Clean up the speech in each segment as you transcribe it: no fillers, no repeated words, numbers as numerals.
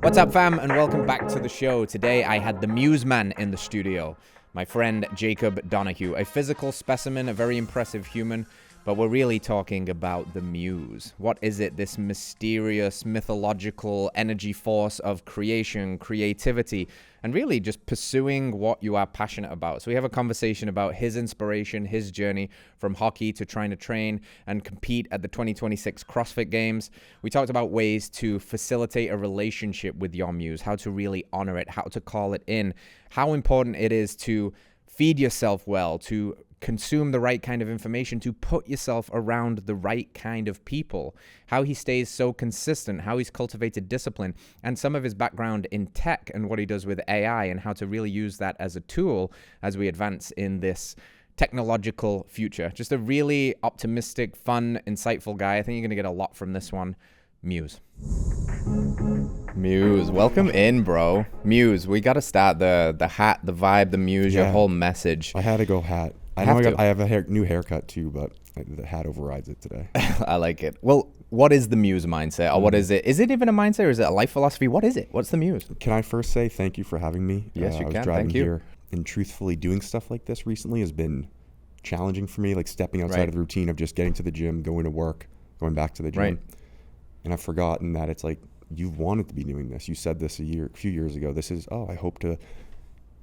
What's up, fam, and welcome back to the show. Today I had the Muse man in the studio, my friend Jacob Donahue, a physical specimen, a very impressive human, but we're really talking about the Muse. What is it, this mysterious, mythological energy force of creation, creativity, and really just pursuing what you are passionate about? So we have a conversation about his inspiration, his journey from hockey to trying to train and compete at the 2026 CrossFit Games. We talked about ways to facilitate a relationship with your Muse, how to really honor it, how to call it in, how important it is to feed yourself well, to consume the right kind of information, to put yourself around the right kind of people, how he stays so consistent, how he's cultivated discipline, and some of his background in tech and what he does with AI and how to really use that as a tool as we advance in this technological future. Just a really optimistic, fun, insightful guy. I think you're going to get a lot from this one. Muse. Muse, welcome in, bro. Muse, we got to start the hat, the vibe, the Muse, your whole message. I had to go hat. I have a new haircut too, but the hat overrides it today. I like it. Well, what is the Muse mindset, or what is it? Is it even a mindset, or is it a life philosophy? What is it? What's the Muse? Can I first say thank you for having me? Yes, you can. I was driving Thank you. here, and truthfully, doing stuff like this recently has been challenging for me, like stepping outside of the routine of just getting to the gym, going to work, going back to the gym. Right. And I've forgotten that it's like, you've wanted to be doing this. You said this a few years ago. This is, I hope to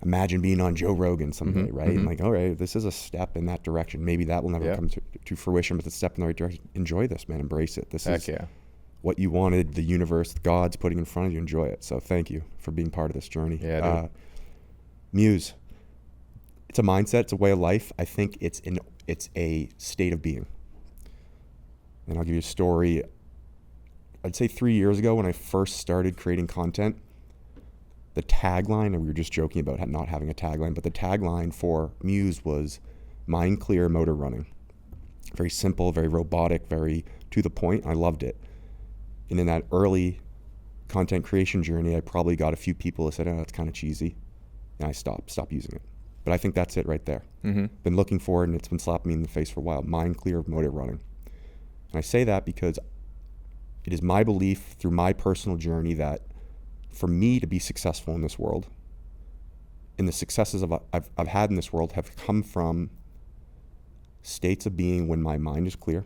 imagine being on Joe Rogan someday, right? And like, all right, this is a step in that direction. Maybe that will never come to fruition, but it's a step in the right direction. Enjoy this, man. Embrace it. This is what you wanted, the universe, God's putting in front of you. Enjoy it. So thank you for being part of this journey. Muse, it's a mindset. It's a way of life. I think it's a state of being. And I'll give you a story. I'd say 3 years ago when I first started creating content, the tagline, and we were just joking about not having a tagline, but the tagline for Muse was mind clear motor running. Very simple, very robotic, very to the point. I loved it. And in that early content creation journey, I probably got a few people that said, that's kind of cheesy. And I stopped using it. But I think that's it right there. Been looking for it, and it's been slapping me in the face for a while. Mind clear motor running. And I say that because it is my belief through my personal journey that for me to be successful in this world, and the successes I've had in this world have come from states of being when my mind is clear.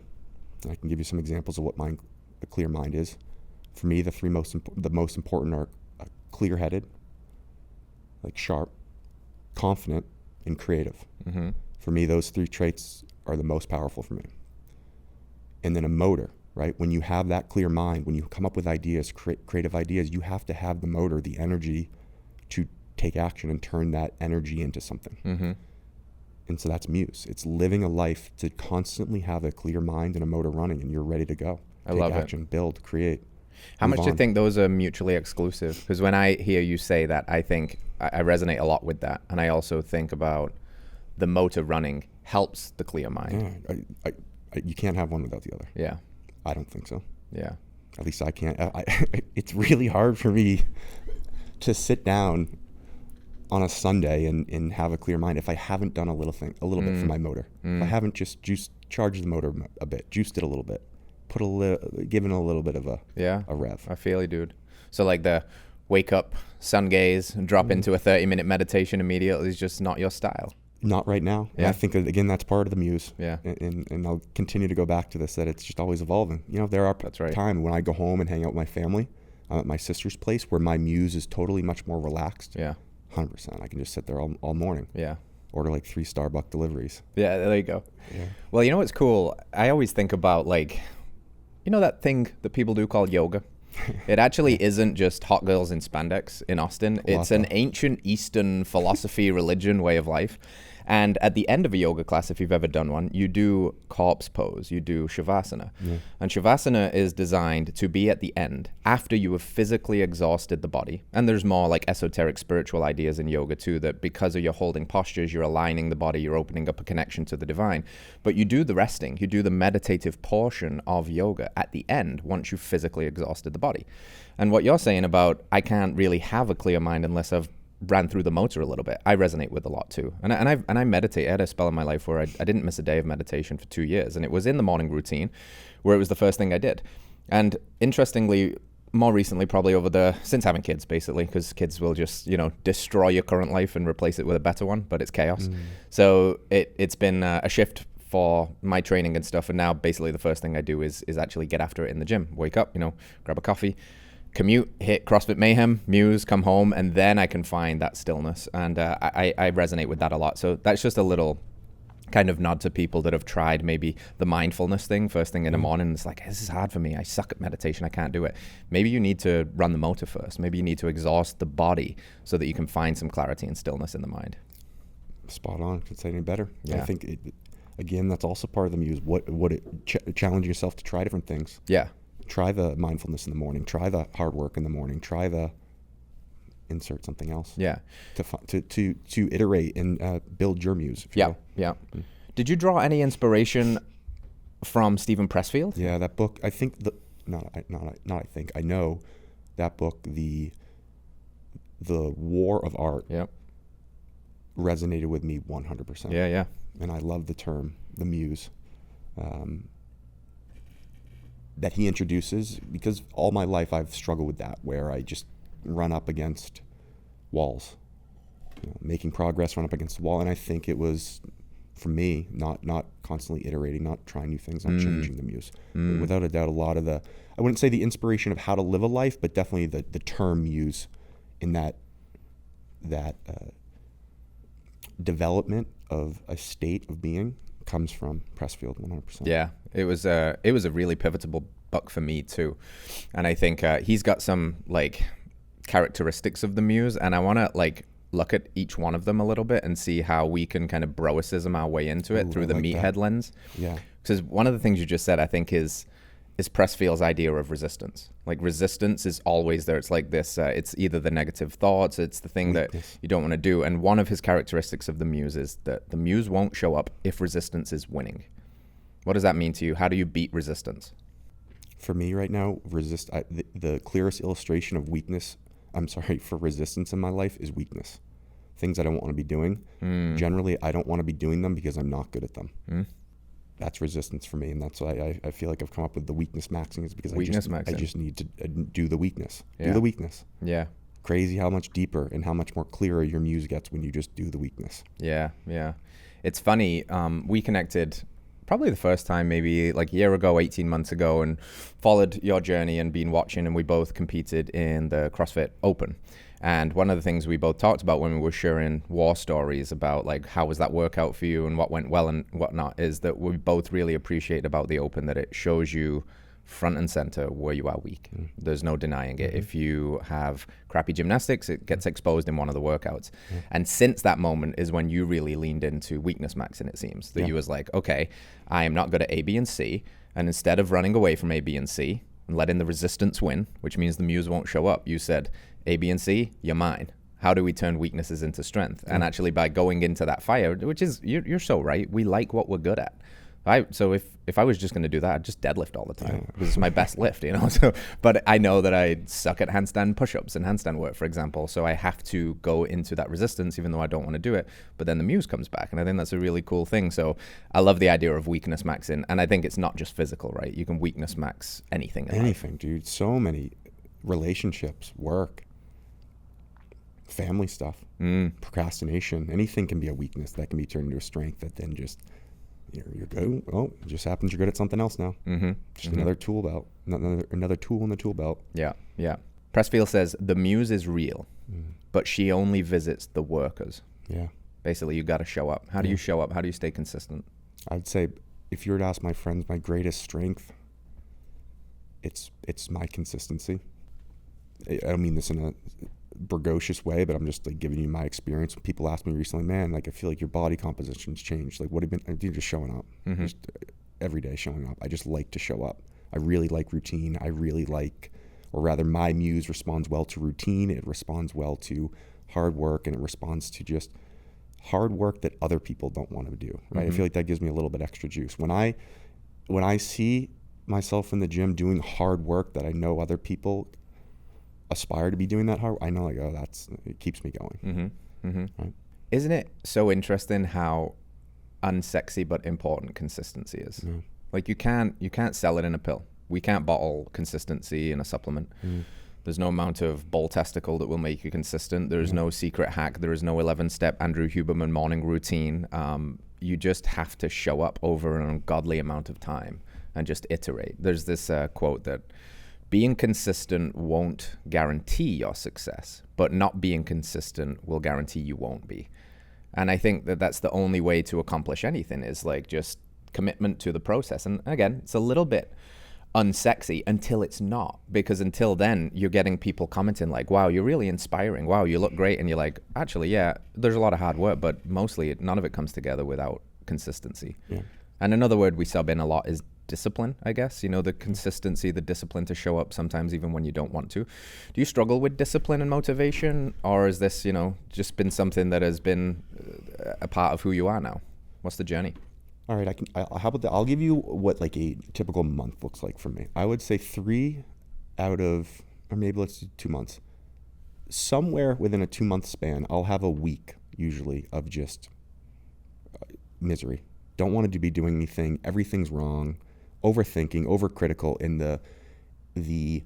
And I can give you some examples of what a clear mind is. For me, the most important are clear-headed, like sharp, confident, and creative. For me, those three traits are the most powerful for me. And then a motor. Right? When you have that clear mind, when you come up with ideas, creative ideas, you have to have the motor, the energy to take action and turn that energy into something. And so that's Muse. It's living a life to constantly have a clear mind and a motor running, and you're ready to go. I love action, build, create. How much do you think those are mutually exclusive? Because when I hear you say that, I think I resonate a lot with that. And I also think about the motor running helps the clear mind. Yeah, you can't have one without the other. Yeah. I don't think so. Yeah. At least I can't. It's really hard for me to sit down on a Sunday and have a clear mind if I haven't done a little bit for my motor. If I haven't just charged the motor a bit, juiced it a little bit, given a little bit of a rev. I feel you, dude. So like the wake up, sun gaze, and drop into a 30-minute meditation immediately is just not your style. Not right now. Yeah. And I think, again, that's part of the Muse. Yeah. And I'll continue to go back to this, that it's just always evolving. You know, there are times when I go home and hang out with my family, I'm at my sister's place where my Muse is totally much more relaxed. Yeah. 100%. I can just sit there all morning. Yeah. Order like 3 Starbucks deliveries. Yeah, there you go. Yeah. Well, you know what's cool? I always think about, like, you know that thing that people do called yoga? It actually isn't just hot girls in spandex in Austin. It's an ancient Eastern philosophy, religion, way of life. And at the end of a yoga class, if you've ever done one, you do corpse pose, you do Shavasana. Yeah. And Shavasana is designed to be at the end, after you have physically exhausted the body. And there's more like esoteric spiritual ideas in yoga too, that because of your holding postures, you're aligning the body, you're opening up a connection to the divine. But you do the resting, you do the meditative portion of yoga at the end, once you've physically exhausted the body. And what you're saying about, I can't really have a clear mind unless I've ran through the motor a little bit, I resonate with a lot too. And I meditate. I had a spell in my life where I didn't miss a day of meditation for 2 years. And it was in the morning routine where it was the first thing I did. And interestingly, more recently, probably since having kids, basically, because kids will just, destroy your current life and replace it with a better one, but it's chaos. So it's been a shift for my training and stuff. And now basically the first thing I do is actually get after it in the gym. Wake up, grab a coffee, commute, hit CrossFit Mayhem, Muse, come home, and then I can find that stillness. And I resonate with that a lot. So that's just a little kind of nod to people that have tried maybe the mindfulness thing first thing in the morning. It's like, this is hard for me. I suck at meditation. I can't do it. Maybe you need to run the motor first. Maybe you need to exhaust the body so that you can find some clarity and stillness in the mind. Spot on. Could say any better. Yeah. I think, again, that's also part of the Muse. Challenge yourself to try different things. Yeah. Try the mindfulness in the morning. Try the hard work in the morning. Try the insert something else. Yeah. To iterate and build your Muse. Yeah. Yeah. Did you draw any inspiration from Steven Pressfield? Yeah, that book. I think I know that book, the War of Art. Yep. Resonated with me 100%. Yeah. Yeah. And I love the term, the Muse, that he introduces, because all my life I've struggled with that, where I just run up against walls, making progress, run up against the wall. And I think it was, for me, not constantly iterating, not trying new things, not changing the Muse. But without a doubt, a lot of I wouldn't say the inspiration of how to live a life, but definitely the term Muse in that development of a state of being comes from Pressfield 100%. Yeah, it was a really pivotal book for me too. And I think he's got some characteristics of the Muse, and I want to look at each one of them a little bit and see how we can kind of broicism our way into it through the meathead lens. Yeah. Because one of the things you just said, I think, is Pressfield's idea of resistance. Resistance is always there. It's like this, it's either the negative thoughts, it's the thing that you don't want to do. And one of his characteristics of the Muse is that the Muse won't show up if resistance is winning. What does that mean to you? How do you beat resistance? For me right now, the clearest illustration of weakness, for resistance in my life is weakness. Things I don't want to be doing. Generally, I don't want to be doing them because I'm not good at them. That's resistance for me, and that's why I feel like I've come up with the weakness maxing, is because I just need to do the weakness. Yeah. Do the weakness. Yeah. Crazy how much deeper and how much more clearer your Muse gets when you just do the weakness. Yeah, yeah. It's funny, we connected probably the first time maybe a year ago, 18 months ago, and followed your journey and been watching, and we both competed in the CrossFit Open. And one of the things we both talked about when we were sharing war stories about how was that workout for you and what went well and whatnot, is that we both really appreciate about the Open that it shows you front and center where you are weak. There's no denying it. If you have crappy gymnastics, it gets exposed in one of the workouts. And since that moment is when you really leaned into weakness maxing, it seems. That you was like, okay, I am not good at A, B, and C. And instead of running away from A, B, and C and letting the resistance win, which means the Muse won't show up, you said, A, B, and C, you're mine. How do we turn weaknesses into strength? And actually by going into that fire, which is, you're so right, we like what we're good at. So if I was just going to do that, I'd just deadlift all the time because it's my best lift, So, but I know that I suck at handstand push-ups and handstand work, for example. So I have to go into that resistance, even though I don't want to do it. But then the Muse comes back, and I think that's a really cool thing. So I love the idea of weakness maxing, and I think it's not just physical, right? You can weakness max anything. Anything, dude. So many relationships, work, family stuff, procrastination. Anything can be a weakness that can be turned into a strength that then just. You're good. Oh, it just happens you're good at something else now. Just another tool belt, another tool in the tool belt. Yeah, yeah. Pressfield says the Muse is real, but she only visits the workers. Yeah. Basically, you got to show up. How do you show up? How do you stay consistent? I'd say, if you were to ask my friends, my greatest strength, it's my consistency. I don't mean this in a bragocious way, but I'm just giving you my experience. People asked me recently, man, I feel like your body composition's changed. What have you been? You're just showing up, just every day showing up. I just like to show up. I really like routine. I really like, or rather, my Muse responds well to routine. It responds well to hard work, and it responds to just hard work that other people don't want to do. Right? I feel like that gives me a little bit extra juice when I see myself in the gym doing hard work that I know other people aspire to be doing that hard. I know, it keeps me going. Right? Isn't it so interesting how unsexy but important consistency is? You can't sell it in a pill. We can't bottle consistency in a supplement. There's no amount of bull testicle that will make you consistent. There's no secret hack. There is no 11-step Andrew Huberman morning routine. You just have to show up over an ungodly amount of time and just iterate. There's this quote that being consistent won't guarantee your success, but not being consistent will guarantee you won't be. And I think that that's the only way to accomplish anything, is like just commitment to the process. And again, it's a little bit unsexy until it's not, because until then you're getting people commenting like, wow, you're really inspiring, wow, you look great, and you're like, actually, yeah, there's a lot of hard work, but mostly none of it comes together without consistency. And another word we sub in a lot is discipline, I guess. You know, the consistency, the discipline to show up sometimes even when you don't want to. Do you struggle with discipline and motivation, or is this, you know, just been something that has been a part of who you are now? What's the journey? All right, how about that? I'll give you what like a typical month looks like for me. I would say 3 out of, or maybe let's do 2 months. Somewhere within a 2-month span, I'll have a week usually of just misery. Don't want to be doing anything. Everything's wrong. Overthinking, overcritical, and the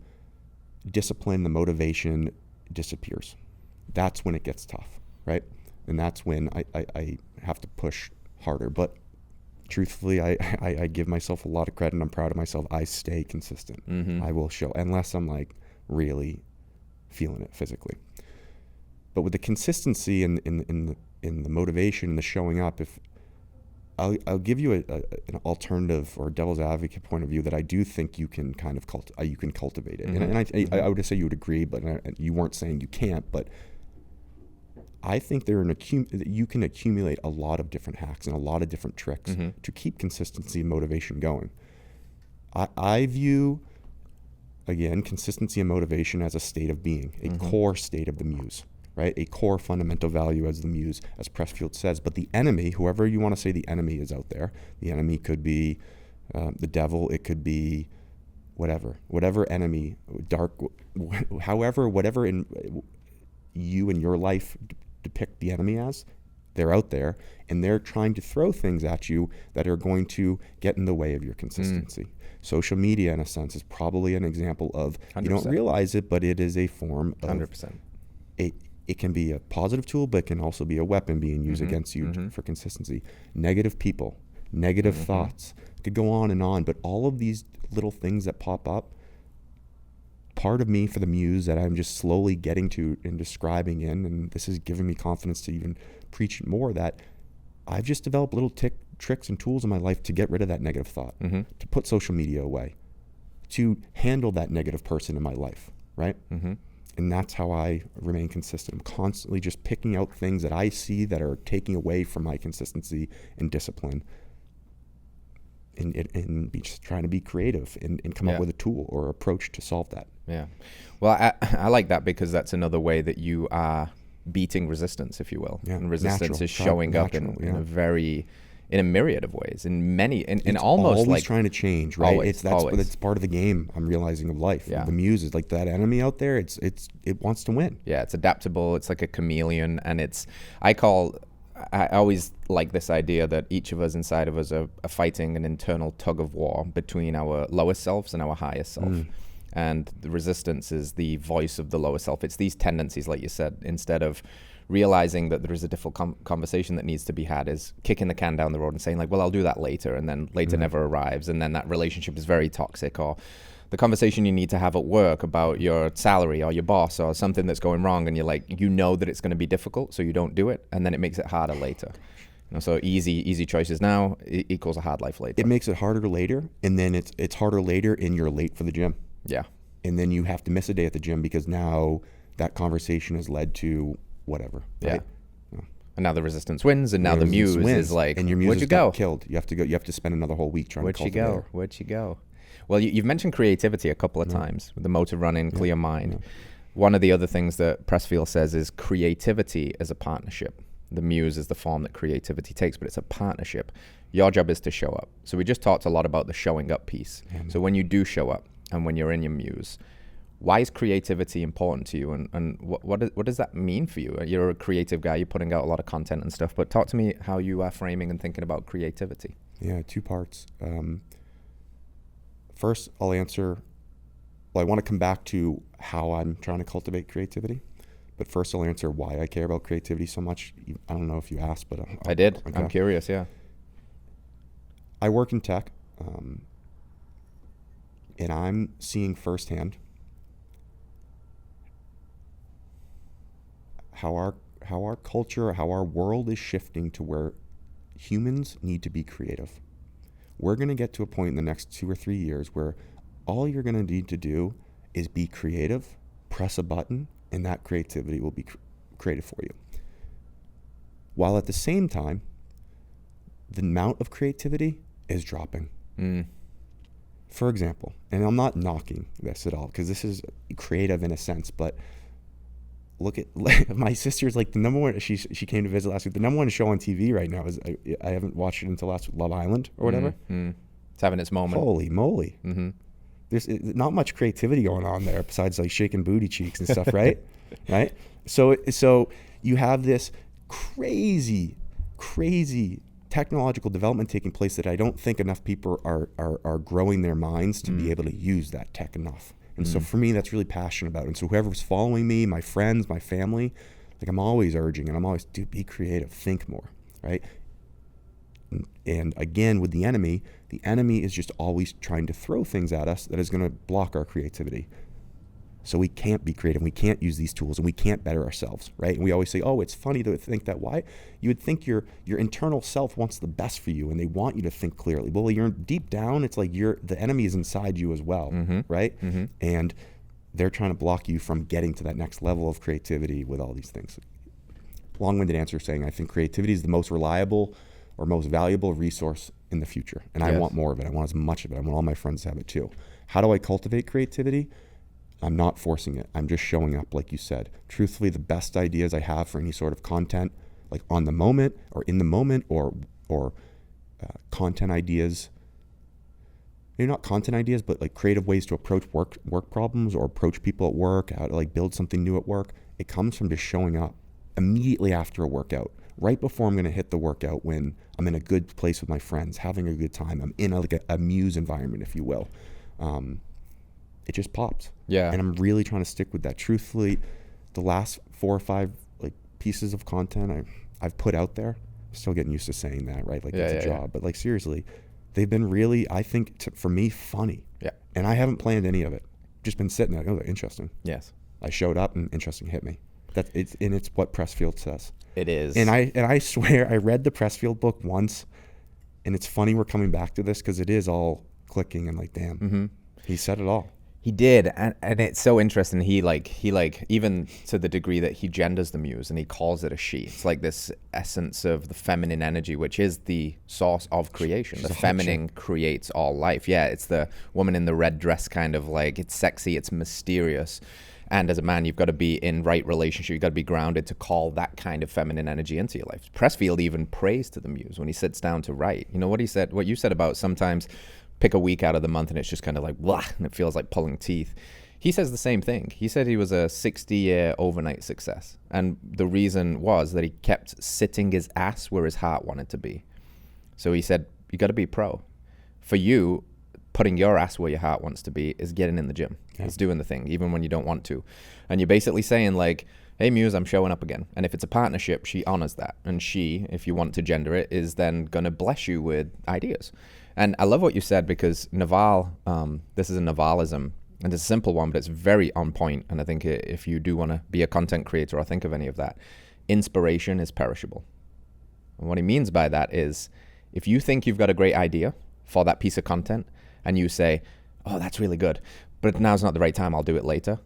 discipline, the motivation disappears. That's when it gets tough, right? And that's when I have to push harder. But truthfully, I give myself a lot of credit, and I'm proud of myself. I stay consistent. I will show, unless I'm like really feeling it physically. But with the consistency and the motivation and the showing up, if I'll give you an alternative or devil's advocate point of view that I do think you can kind of you can cultivate it. And I would say you would agree, but you weren't saying you can't. But I think you can accumulate a lot of different hacks and a lot of different tricks to keep consistency and motivation going. I view, again, consistency and motivation as a state of being, a core state of the Muse, right? A core fundamental value as the Muse, as Pressfield says. But the enemy, whoever you want to say the enemy is out there, the enemy could be the devil, it could be whatever enemy, dark, whatever in you and your life depict the enemy as, they're out there, and they're trying to throw things at you that are going to get in the way of your consistency. Social media, in a sense, is probably an example of, 100%. You don't realize it, but it is a form of 100%. It can be a positive tool, but it can also be a weapon being used against you for consistency. Negative people, negative thoughts, could go on, but all of these little things that pop up, part of me for the Muse that I'm just slowly getting to and describing and this is giving me confidence to even preach it more, that I've just developed little tricks and tools in my life to get rid of that negative thought, to put social media away, to handle that negative person in my life, right? And that's how I remain consistent. I'm constantly just picking out things that I see that are taking away from my consistency and discipline, and be just trying to be creative and come up with a tool or approach to solve that. Yeah. Well, I like that, because that's another way that you are beating resistance, if you will. Yeah. And resistance is showing up in a myriad of ways, in almost always like trying to change, right? It's part of the game I'm realizing of life. The Muse is like that enemy out there. It wants to win. Yeah, it's adaptable. It's like a chameleon, and I always like this idea that each of us inside of us are fighting an internal tug of war between our lowest selves and our highest self. And the resistance is the voice of the lower self. It's these tendencies, like you said, instead of realizing that there is a difficult conversation that needs to be had, is kicking the can down the road and saying like, well, I'll do that later. And then later never arrives. And then that relationship is very toxic. Or the conversation you need to have at work about your salary or your boss or something that's going wrong. And you're like, you know that it's going to be difficult, so you don't do it. And then it makes it harder later. So easy choices now equals a hard life later. It makes it harder later. And then it's harder later and you're late for the gym. Yeah. And then you have to miss a day at the gym because now that conversation has led to whatever. Right? Yeah. And now the resistance wins, and now the Muse is like, and your Muse where'd you go? Killed. You have to go. You have to spend another whole week trying to cultivate it. Where'd you go? Well, you've mentioned creativity a couple of times with the motor running, clear mind. One of the other things that Pressfield says is creativity is a partnership. The Muse is the form that creativity takes, but it's a partnership. Your job is to show up. So we just talked a lot about the showing up piece. So when you do show up and when you're in your Muse, why is creativity important to you, and what does that mean for you? You're a creative guy, you're putting out a lot of content and stuff, but talk to me how you are framing and thinking about creativity. Yeah, 2 parts. First, I want to come back to how I'm trying to cultivate creativity. But first, I'll answer why I care about creativity so much. I don't know if you asked, but I did. Okay. I'm curious, yeah. I work in tech, and I'm seeing firsthand how our culture, how our world is shifting to where humans need to be creative. We're going to get to a point in the next 2 or 3 years where all you're going to need to do is be creative, press a button, and that creativity will be created for you. While at the same time, the amount of creativity is dropping. For example, and I'm not knocking this at all because this is creative in a sense, but look at my sister's like the number one. She came to visit last week. The number one show on TV right now is I haven't watched it until last week, Love Island or whatever. It's having its moment. Holy moly! There's not much creativity going on there besides like shaking booty cheeks and stuff, right? Right. So you have this crazy technological development taking place that I don't think enough people are growing their minds to be able to use that tech enough. And so for me, that's really passionate about it. And so whoever's following me, my friends, my family, like I'm always urging and I'm always, dude, be creative, think more, right? And again, with the enemy is just always trying to throw things at us that is going to block our creativity. So we can't be creative, we can't use these tools, and we can't better ourselves, right? And we always say, oh, it's funny to think that. Why? You would think your internal self wants the best for you, and they want you to think clearly. Well, you're deep down, it's like the enemy is inside you as well, right? And they're trying to block you from getting to that next level of creativity with all these things. Long-winded answer saying I think creativity is the most reliable or most valuable resource in the future, and I want more of it. I want as much of it. I want all my friends to have it too. How do I cultivate creativity? I'm not forcing it. I'm just showing up, like you said. Truthfully, the best ideas I have for any sort of content, like on the moment or in the moment, or content ideas. Maybe not content ideas, but like creative ways to approach work problems or approach people at work, how to like build something new at work. It comes from just showing up immediately after a workout, right before I'm going to hit the workout, when I'm in a good place with my friends, having a good time. I'm in a Muse environment, if you will. It just pops. Yeah. And I'm really trying to stick with that. Truthfully, the last 4 or 5 like pieces of content I've put out there, I'm still getting used to saying that, right? Like it's a job. But like seriously, they've been really, I think, for me, funny. Yeah. And I haven't planned any of it. Just been sitting there, oh, interesting. Yes. I showed up and interesting hit me. It's what Pressfield says. It is. And I swear I read the Pressfield book once, and it's funny we're coming back to this because it is all clicking and like, damn, he said it all. He did, and it's so interesting. He even to the degree that he genders the muse and he calls it a she. It's like this essence of the feminine energy, which is the source of creation. The feminine creates all life. Yeah, it's the woman in the red dress, kind of like, it's sexy, it's mysterious. And as a man, you've got to be in right relationship. You've got to be grounded to call that kind of feminine energy into your life. Pressfield even prays to the muse when he sits down to write. You know what he said, what you said about sometimes pick a week out of the month and it's just kind of like blah, and it feels like pulling teeth. He says the same thing. He said he was a 60-year overnight success. And the reason was that he kept sitting his ass where his heart wanted to be. So he said, you got to be pro. For you, putting your ass where your heart wants to be is getting in the gym. Yeah. It's doing the thing, even when you don't want to. And you're basically saying like, hey, Muse, I'm showing up again. And if it's a partnership, she honors that. And she, if you want to gender it, is then going to bless you with ideas. And I love what you said, because Naval, this is a Navalism, and it's a simple one, but it's very on point. And I think if you do want to be a content creator or think of any of that, inspiration is perishable. And what he means by that is, if you think you've got a great idea for that piece of content and you say, oh, that's really good, but now's not the right time, I'll do it later.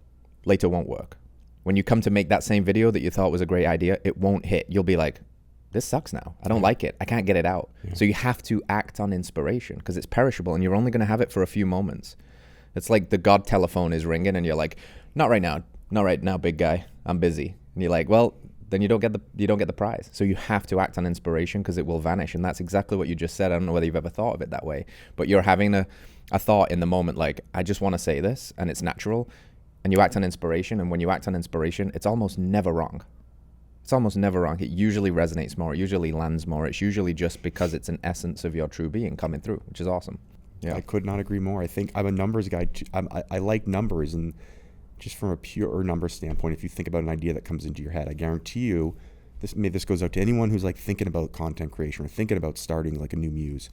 Later won't work. When you come to make that same video that you thought was a great idea, it won't hit. You'll be like, this sucks now. I don't like it. I can't get it out. Yeah. So you have to act on inspiration because it's perishable and you're only going to have it for a few moments. It's like the God telephone is ringing and you're like, not right now. Not right now, big guy. I'm busy. And you're like, well, then you don't get the prize. So you have to act on inspiration because it will vanish. And that's exactly what you just said. I don't know whether you've ever thought of it that way, but you're having a thought in the moment like, I just want to say this, and it's natural. And you act on inspiration. And when you act on inspiration, it's almost never wrong. It's almost never wrong. It usually resonates more. It usually lands more. It's usually just because it's an essence of your true being coming through, which is awesome. Yeah. I could not agree more. I think I'm a numbers guy too. I like numbers, and just from a pure number standpoint, if you think about an idea that comes into your head, I guarantee you, this goes out to anyone who's like thinking about content creation or thinking about starting like a new Muse.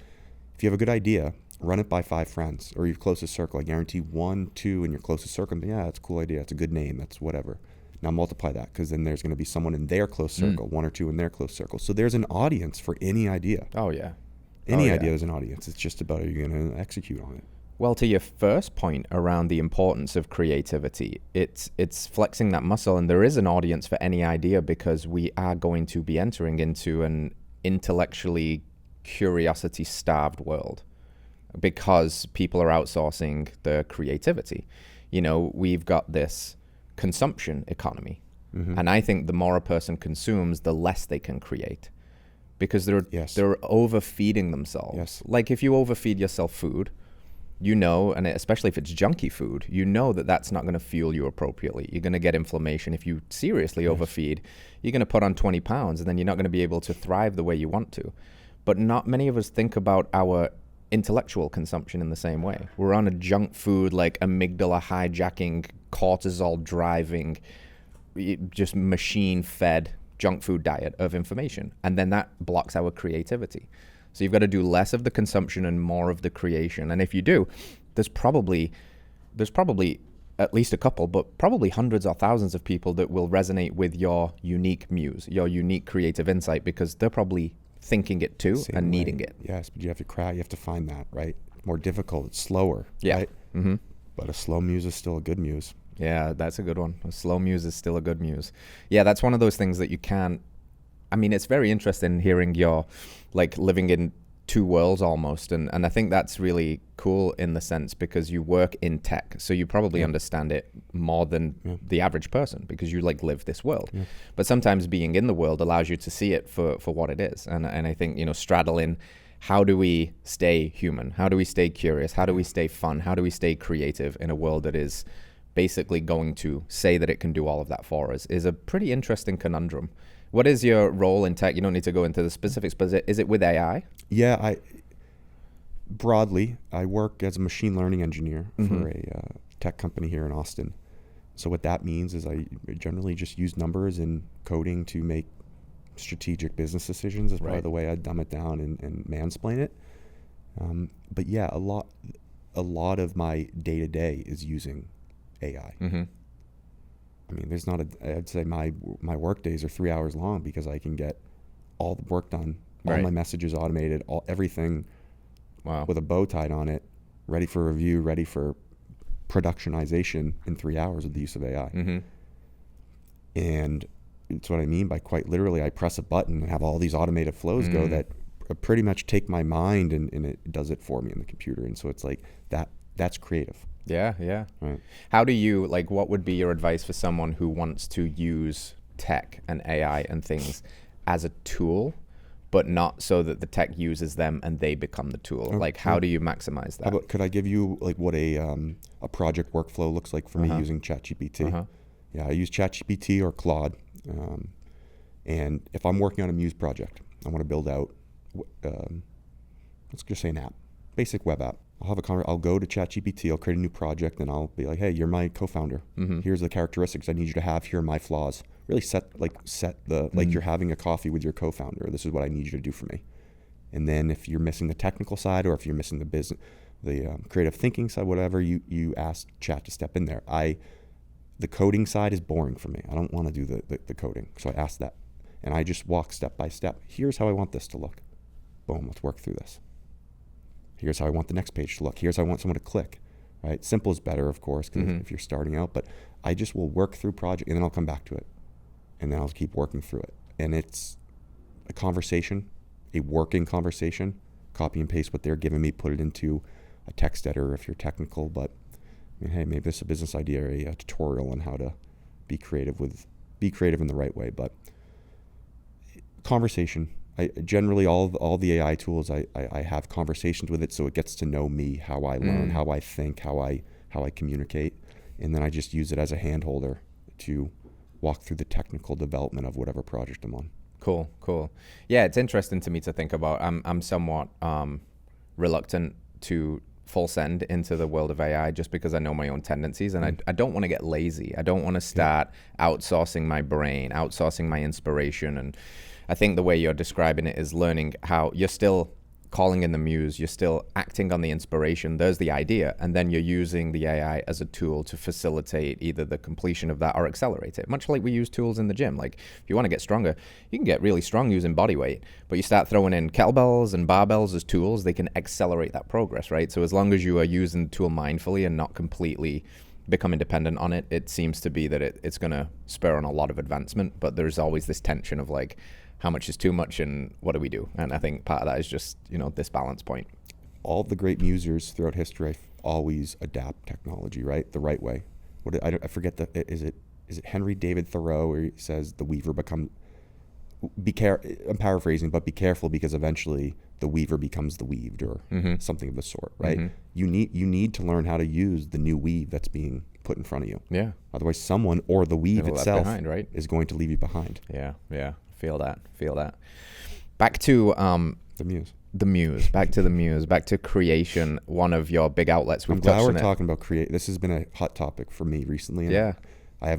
If you have a good idea, run it by 5 friends or your closest circle. I guarantee 1, 2 in your closest circle. Yeah, that's a cool idea. It's a good name. That's whatever. Now multiply that, because then there's going to be someone in their close circle, 1 or 2 in their close circle. So there's an audience for any idea. Oh, yeah. Any idea is an audience. It's just about, are you going to execute on it? Well, to your first point around the importance of creativity, it's flexing that muscle, and there is an audience for any idea, because we are going to be entering into an intellectually curiosity-starved world because people are outsourcing the creativity. You know, we've got this consumption economy, and I think the more a person consumes, the less they can create, because they're overfeeding themselves. Yes. Like if you overfeed yourself food, you know, and especially if it's junky food, you know that that's not going to fuel you appropriately. You're going to get inflammation. If you seriously overfeed, you're going to put on 20 pounds, and then you're not going to be able to thrive the way you want to. But not many of us think about our intellectual consumption in the same way. We're on a junk food, like amygdala hijacking, cortisol driving, just machine fed junk food diet of information. And then that blocks our creativity. So you've got to do less of the consumption and more of the creation. And if you do, there's probably at least a couple, but probably hundreds or thousands of people that will resonate with your unique muse, your unique creative insight, because they're probably thinking it too and needing it. Yes, but you have to craft. You have to find that, right? It's more difficult. It's slower. Yeah. Right? But a slow muse is still a good muse. Yeah, that's a good one. A slow muse is still a good muse. Yeah, that's one of those things that you can't. I mean, it's very interesting hearing you're like living in 2 worlds almost, and I think that's really cool in the sense because you work in tech, so you probably understand it more than the average person because you like live this world. But sometimes being in the world allows you to see it for what it is, and I think, you know, straddling, how do we stay human? How do we stay curious? How do we stay fun? How do we stay creative in a world that is basically going to say that it can do all of that for us is a pretty interesting conundrum. What is your role in tech? You don't need to go into the specifics, but is it with AI? Yeah, broadly, I work as a machine learning engineer for a tech company here in Austin. So what that means is I generally just use numbers and coding to make strategic business decisions. Is probably the way I dumb it down and mansplain it. But yeah, a lot of my day to day is using AI. I mean, there's not I'd say my work days are 3 hours long because I can get all the work done, all my messages automated, everything with a bow tied on it, ready for review, ready for productionization in 3 hours with the use of AI. And it's what I mean by quite literally, I press a button and have all these automated flows go that pretty much take my mind and it does it for me in the computer. And so it's like that's creative. Yeah. Right. How do you, like, what would be your advice for someone who wants to use tech and AI and things as a tool, but not so that the tech uses them and they become the tool? Like, how do you maximize that? Could I give you like what a project workflow looks like for me using ChatGPT? Yeah, I use ChatGPT or Claude. And if I'm working on a Muse project, I want to build out, let's just say an app, basic web app. I'll go to ChatGPT, I'll create a new project, and I'll be like, hey, you're my co-founder. Here's the characteristics I need you to have. Here are my flaws. Really set the, like you're having a coffee with your co-founder. This is what I need you to do for me. And then if you're missing the technical side or if you're missing the business, the creative thinking side, whatever, you ask Chat to step in there. The coding side is boring for me. I don't want to do the coding. So I ask that. And I just walk step by step. Here's how I want this to look. Boom, let's work through this. Here's how I want the next page to look. Here's how I want someone to click, right? Simple is better, of course, because if you're starting out, but I just will work through project and then I'll come back to it and then I'll keep working through it. And it's a conversation, a working conversation, copy and paste what they're giving me, put it into a text editor if you're technical, but I mean, hey, maybe this is a business idea or a tutorial on how to be creative in the right way, but conversation. I generally all the AI tools I have conversations with it, so it gets to know me, how I learn, how I think, how I communicate, and then I just use it as a hand holder to walk through the technical development of whatever project I'm on. Cool. Yeah, it's interesting to me to think about. I'm somewhat reluctant to full send into the world of AI just because I know my own tendencies, and I don't want to get lazy. I don't want to start outsourcing my brain, outsourcing my inspiration. And I think the way you're describing it is learning how you're still calling in the muse, you're still acting on the inspiration. There's the idea, and then you're using the AI as a tool to facilitate either the completion of that or accelerate it. Much like we use tools in the gym. Like if you want to get stronger, you can get really strong using body weight, but you start throwing in kettlebells and barbells as tools, they can accelerate that progress, right? So as long as you are using the tool mindfully and not completely becoming dependent on it, it seems to be that it's going to spur on a lot of advancement. But there's always this tension of like, how much is too much and what do we do? And I think part of that is just, this balance point. All the great musers throughout history always adapt technology, right? The right way. I forget is it Henry David Thoreau where he says the weaver I'm paraphrasing, but be careful because eventually the weaver becomes the weaved, or something of the sort, right? You need to learn how to use the new weave that's being put in front of you. Yeah. Otherwise someone or the weave itself behind, right? is going to leave you behind. Yeah. Feel that. Back to the muse. Back to the muse. Back to creation. One of your big outlets. I'm glad we're talking about create. This has been a hot topic for me recently. And yeah. I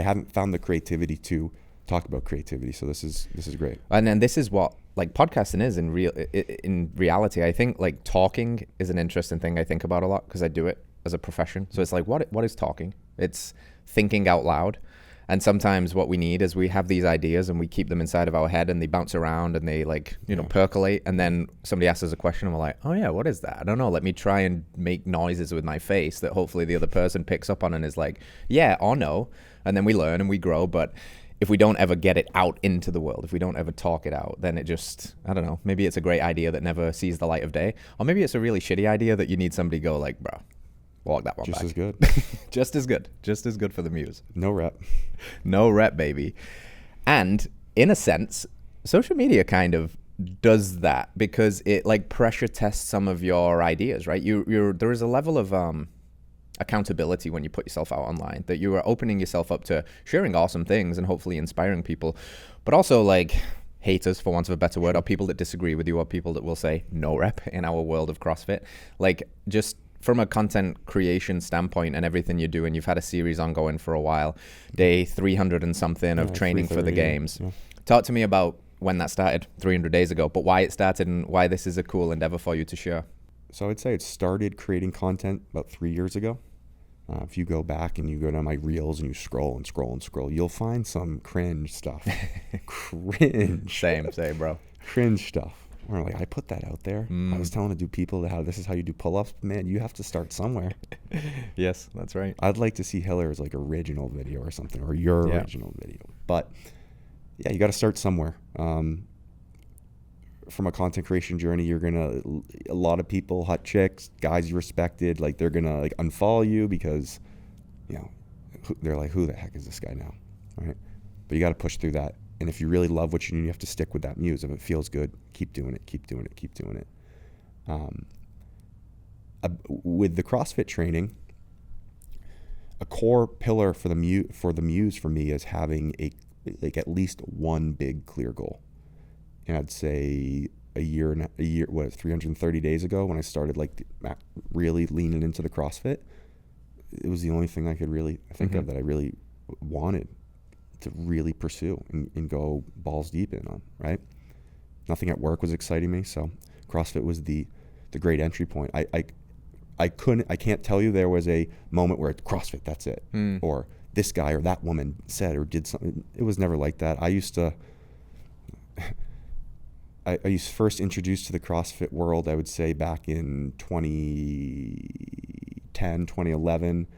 haven't found the creativity to talk about creativity. So this is great. And then this is what like podcasting is in reality. I think like talking is an interesting thing I think about a lot because I do it as a profession. So it's like what is talking? It's thinking out loud. And sometimes what we need is we have these ideas and we keep them inside of our head and they bounce around and they like, percolate. And then somebody asks us a question and we're like, oh yeah, what is that? I don't know. Let me try and make noises with my face that hopefully the other person picks up on and is like, yeah or no. And then we learn and we grow. But if we don't ever get it out into the world, if we don't ever talk it out, then it just, I don't know, maybe it's a great idea that never sees the light of day. Or maybe it's a really shitty idea that you need somebody to go like, bro, walk that one just back. As good. Just as good for the muse. No rep, baby. And in a sense, social media kind of does that because it like pressure tests some of your ideas, right? There is a level of accountability when you put yourself out online, that you are opening yourself up to sharing awesome things and hopefully inspiring people, but also like haters, for want of a better word, or people that disagree with you, or people that will say no rep in our world of CrossFit. Like just from a content creation standpoint and everything you're doing, you've had a series ongoing for a while, day 300 and something of training for the games. Yeah. Talk to me about when that started 300 days ago, but why it started and why this is a cool endeavor for you to share. So I'd say it started creating content about 3 years ago. If you go back and you go down my reels and you scroll and scroll and scroll, you'll find some cringe stuff. Same, bro. Cringe stuff. Or like, I put that out there. I was telling people how this is how you do pull-ups. Man, you have to start somewhere. Yes, that's right. I'd like to see Hiller's like original video or something, or your original video. But yeah, you got to start somewhere. From a content creation journey, a lot of people, hot chicks, guys you respected, like they're gonna like unfollow you because, they're like, who the heck is this guy now, right? But you got to push through that. And if you really love what you do, you have to stick with that muse. If it feels good, keep doing it. With the CrossFit training, a core pillar for the muse for me is having at least one big clear goal. And I'd say a year, 330 days ago when I started like really leaning into the CrossFit, it was the only thing I could really think of that I really wanted to really pursue and go balls deep in on, right? Nothing at work was exciting me, so CrossFit was the great entry point. I can't tell you there was a moment where it's CrossFit, that's it. Or this guy or that woman said or did something. It was never like that. I was first introduced to the CrossFit world, I would say back in 2010, 2011,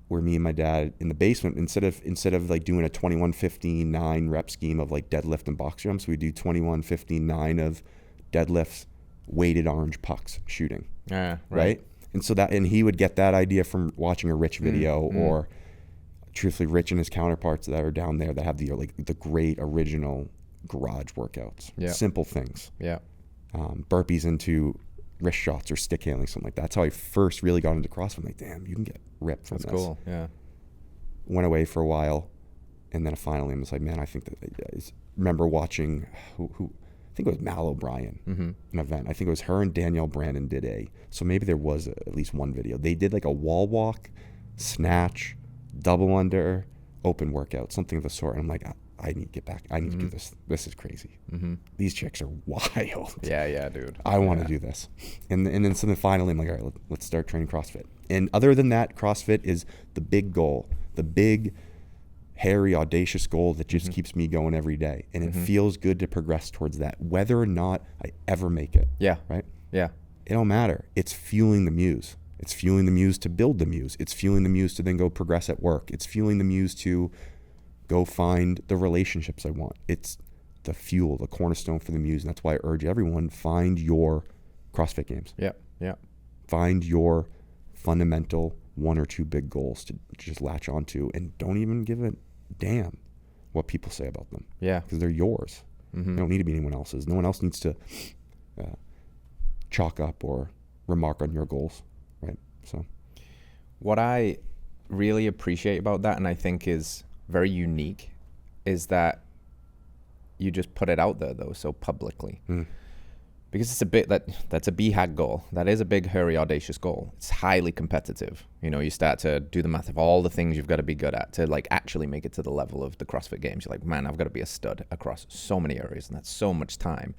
where me and my dad in the basement, instead of like doing a 21-15-9 rep scheme of like deadlift and box jumps, we do 21-15-9 of deadlifts, weighted orange pucks shooting. Right? And he would get that idea from watching a Rich video or truthfully Rich and his counterparts that are down there that have the great original garage workouts. Simple things. Burpees into wrist shots or stick handling, something like that. That's how I first really got into CrossFit. I'm like, damn, you can get ripped from this. That's cool. Yeah. Went away for a while, and then finally I was like, man, I think that I remember watching who think it was Mal O'Brien, an event. I think it was her and Danielle Brandon did so maybe there was at least one video. They did like a wall walk, snatch, double under, open workout, something of the sort. And I'm like, I need to get back. I need to do this. This is crazy. These chicks are wild. Yeah, dude. I want to do this. And then finally I'm like, all right, let's start training CrossFit. And other than that, CrossFit is the big goal, the big, hairy, audacious goal that just keeps me going every day. And it feels good to progress towards that, whether or not I ever make it. Yeah. Right? Yeah. It don't matter. It's fueling the Muse. It's fueling the Muse to build the Muse. It's fueling the Muse to then go progress at work. It's fueling the Muse to go find the relationships I want. It's the fuel, the cornerstone for the Muse. And that's why I urge everyone, find your CrossFit Games. Yeah. Find your fundamental 1 or 2 big goals to just latch onto, and don't even give a damn what people say about them. Yeah. Because they're yours. They don't need to be anyone else's. No one else needs to chalk up or remark on your goals, right? So what I really appreciate about that, and I think is very unique, is that you just put it out there though so publicly. Because it's a bit that's a BHAG goal. That is a big, hairy, audacious goal. It's highly competitive. You know, you start to do the math of all the things you've got to be good at to like actually make it to the level of the CrossFit Games. You're like, man, I've got to be a stud across so many areas, and that's so much time.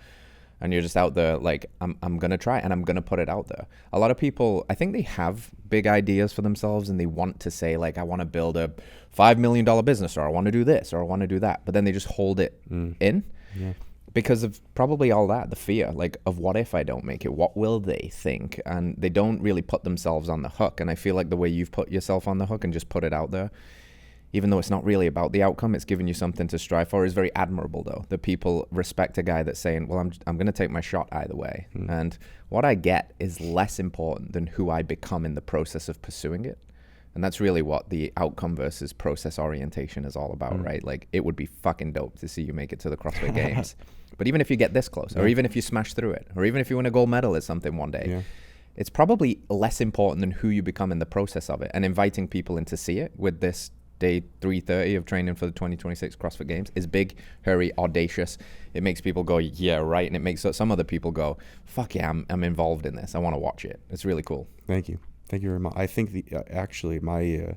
And you're just out there like, I'm going to try, and I'm going to put it out there. A lot of people, I think they have big ideas for themselves, and they want to say like, I want to build a $5 million business, or I want to do this, or I want to do that. But then they just hold it in. Yeah. Because of probably all that, the fear, like, of what if I don't make it? What will they think? And they don't really put themselves on the hook. And I feel like the way you've put yourself on the hook and just put it out there, even though it's not really about the outcome, it's giving you something to strive for, is very admirable, though. That people respect a guy that's saying, well, I'm going to take my shot either way. And what I get is less important than who I become in the process of pursuing it. And that's really what the outcome versus process orientation is all about, right? Like, it would be fucking dope to see you make it to the CrossFit Games. But even if you get this close, or even if you smash through it, or even if you win a gold medal at something one day, it's probably less important than who you become in the process of it. And inviting people in to see it with this day 330 of training for the 2026 CrossFit Games is big, hairy, audacious. It makes people go, yeah, right. And it makes some other people go, fuck yeah, I'm involved in this. I want to watch it. It's really cool. Thank you. Thank you very much. I think actually my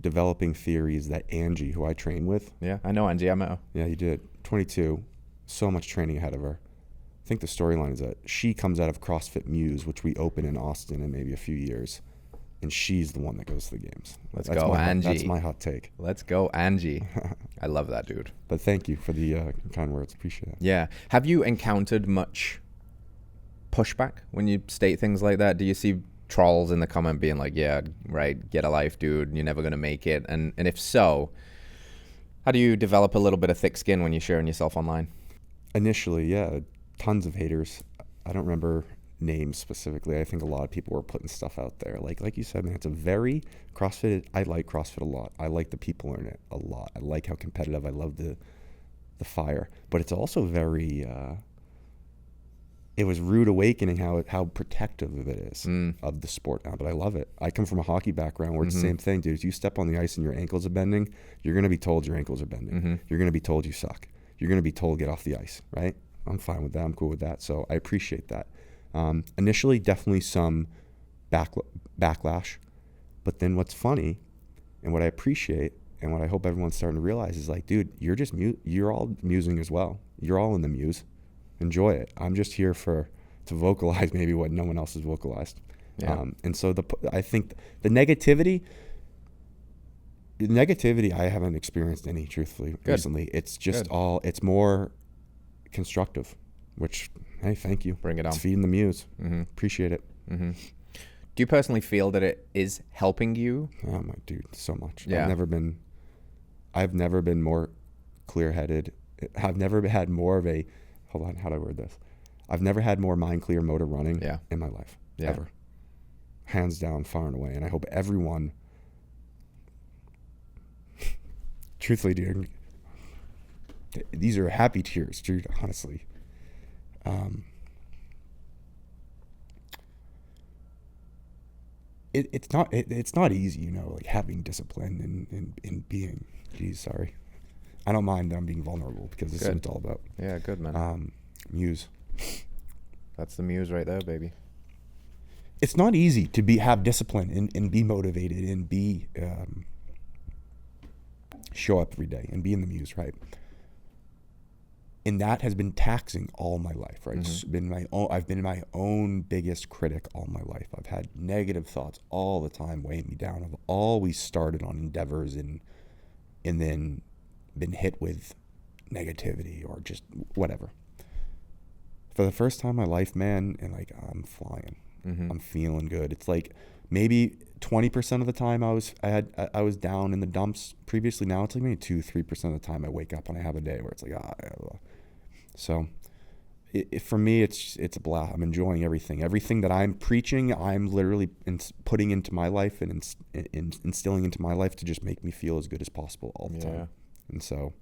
developing theory is that Angie, who I train with. Yeah, I know Angie. I met her. Yeah, you did. 22. So much training ahead of her. I think the storyline is that she comes out of CrossFit Muse, which we open in Austin in maybe a few years, and she's the one that goes to the games. Let's go, Angie. That's my hot take. Let's go, Angie. I love that, dude. But thank you for the kind words. Appreciate it. Yeah. Have you encountered much pushback when you state things like that? Do you see trolls in the comment being like, yeah, right, get a life, dude, you're never going to make it? And if so, how do you develop a little bit of thick skin when you're sharing yourself online? Initially, yeah, tons of haters. I don't remember names specifically. I think a lot of people were putting stuff out there. Like you said, man, it's a very CrossFit. I like CrossFit a lot. I like the people in it a lot. I like how competitive. I love the fire. But it's also very. It was rude awakening how protective of it is of the sport now. But I love it. I come from a hockey background where it's the same thing, dude. If you step on the ice and your ankles are bending, you're gonna be told your ankles are bending. You're gonna be told you suck. You're going to be told get off the ice, right? I'm fine with that. I'm cool with that. So I appreciate that. Initially, definitely some backlash. But then what's funny and what I appreciate and what I hope everyone's starting to realize is like, dude, you're all musing as well. You're all in the Muse. Enjoy it. I'm just here to vocalize maybe what no one else has vocalized. Yeah. And so I think the negativity I haven't experienced any, truthfully, recently. It's just it's more constructive, which, hey, thank you. Bring it on. It's feeding the Muse. Appreciate it. Do you personally feel that it is helping you? Oh my dude, so much. Yeah. I've never been more clear-headed. I've never had more of a, hold on, how do I word this? I've never had more mind clear motor running in my life, ever. Hands down, far and away. And I hope everyone, truthfully, dude, these are happy tears, dude, honestly. It's not easy, you know, like having discipline and being, geez, sorry. I don't mind that I'm being vulnerable because this is what it's all about. Yeah, good, man. Muse. That's the Muse right there, baby. It's not easy to have discipline and be motivated and be show up every day and be in the Muse, right? And that has been taxing all my life, right? It's been I've been my own biggest critic all my life. I've had negative thoughts all the time weighing me down. I've always started on endeavors and then been hit with negativity or just whatever. For the first time in my life, man, and like I'm flying. I'm feeling good. It's like maybe 20% of the time I was down in the dumps previously. Now it's like maybe 2-3% of the time I wake up and I have a day where it's like so for me it's a blast. I'm enjoying everything that I'm preaching. I'm literally putting into my life and instilling into my life to just make me feel as good as possible all the time. And so